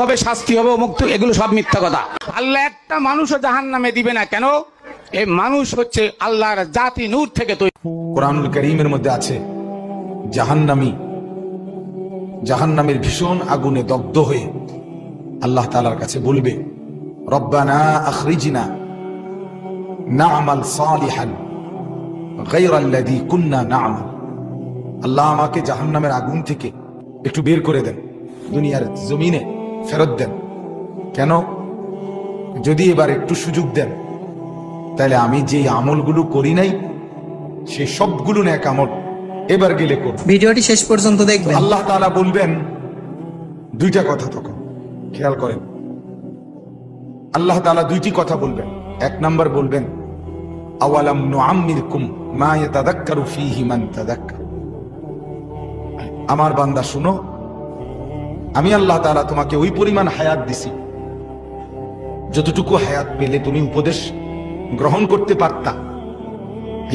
হবে, শাস্তি হবে, মুক্তি, এগুলো সব মিথ্যা কথা। আল্লাহ একটা মানুষও জাহান্নামে দিবে না। কেন? এই মানুষ হচ্ছে আল্লাহর জাতি নূর থেকে তৈরি। কোরআনুল কারীমের মধ্যে আছে জাহান্নামের ভীষণ আগুনে দগ্ধ হয়ে আল্লাহ তাআলার কাছে বলবে, রব্বানা আখরিজনা না'মাল সালিহান গায়রাল্লাযী কুন্না না'মাল। আল্লাহ আমাকে জাহান্নামের আগুন থেকে একটু বের করে দেন, দুনিয়ার জমিনে ফেরত দেন। কেন? যদি এবার একটু সুযোগ দেন তাহলে আমি যে আমলগুলো করি নাই সেই সবগুলো নেক আমল এবার গেলে করব। ভিডিওটি শেষ পর্যন্ত দেখবেন। আল্লাহ তাআলা বলবেন দুইটা কথা, তখন খেয়াল করেন। আল্লাহ তাআলা দুইটি কথা বলবেন। এক নাম্বার বলবেন, আওয়ালাম নুআম্মিরকুম মা ইয়াতাযাক্কারু ফীহি মান তাযাক্কার। আমার বান্দা শুনো, আমি আল্লাহ তাআলা তোমাকে ওই পরিমাণ হায়াত দিছি যতটুকু হায়াত পেলে তুমি উপদেশ গ্রহণ করতে পারতা,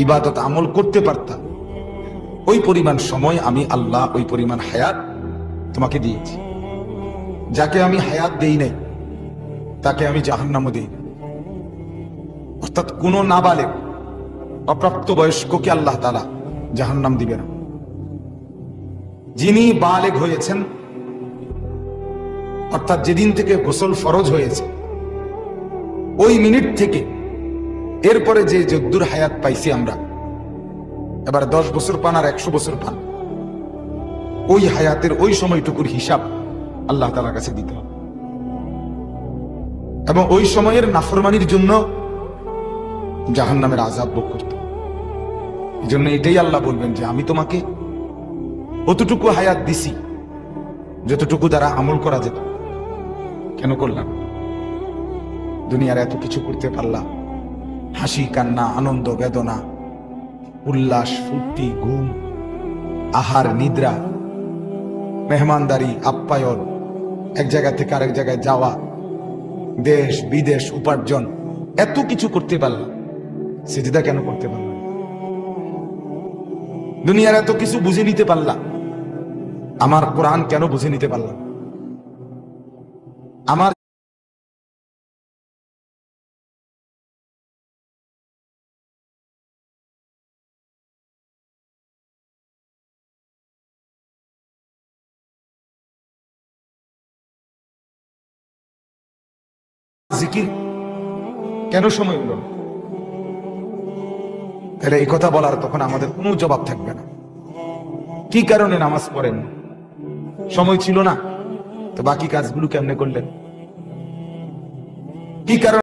ইবাদত আমল করতে পারতা, ওই পরিমাণ সময় আমি আল্লাহ ওই পরিমাণ হায়াত তোমাকে দিয়েছি। যাকে আমি হায়াত দেই নাই তাকে আমি জাহান্নামে দেই। অর্থাৎ কোন নাবালেগ অপ্রাপ্ত বয়স্ককে আল্লাহ তাআলা জাহান্নাম দিবে না। যিনি বালেগ হয়েছেন, অর্থাৎ যেদিন থেকে গোসল ফরজ হয়েছে ওই মিনিট থেকে এরপরে যে যদ্দুর হায়াত পাইছি আমরা, এবার 10 বছর পান আর 100 বছর পান, ওই হায়াতের ওই সময়টুকুর হিসাব আল্লাহ তাআলার কাছে দিতে হবে। এবং ওই সময়ের নাফরমানির জন্য জাহান্নামের আযাব ভোগ করতে হবে। এই জন্য এটাই আল্লাহ বলবেন যে আমি তোমাকে অতটুকু হায়াত দিছি যতটুকু দ্বারা আমল করা যেত। কেন করলাম? দুনিয়ার এত কিছু করতে পারলাম, হাসি কান্না, আনন্দ বেদনা, উল্লাস ফুর্তি, ঘুম, আহার নিদ্রা, মেহমানদারি, আপ্যায়ন, এক জায়গা থেকে আরেক জায়গায় যাওয়া, দেশ বিদেশ উপার্জন, এত কিছু করতে পারলাম, সিজদা কেন করতে পারলাম? দুনিয়ার এত কিছু বুঝে নিতে পারলাম, আমার কোরআন কেন বুঝে নিতে পারলাম? আমার জিকির কেন সময় হলো? তাহলে এই কথা বলার তখন আমাদের কোনো জবাব থাকবে না। কি কারণে নামাজ পড়েন? সময় ছিল না, তো বাকি কাজগুলো কেমনে করলেন? কি কারণে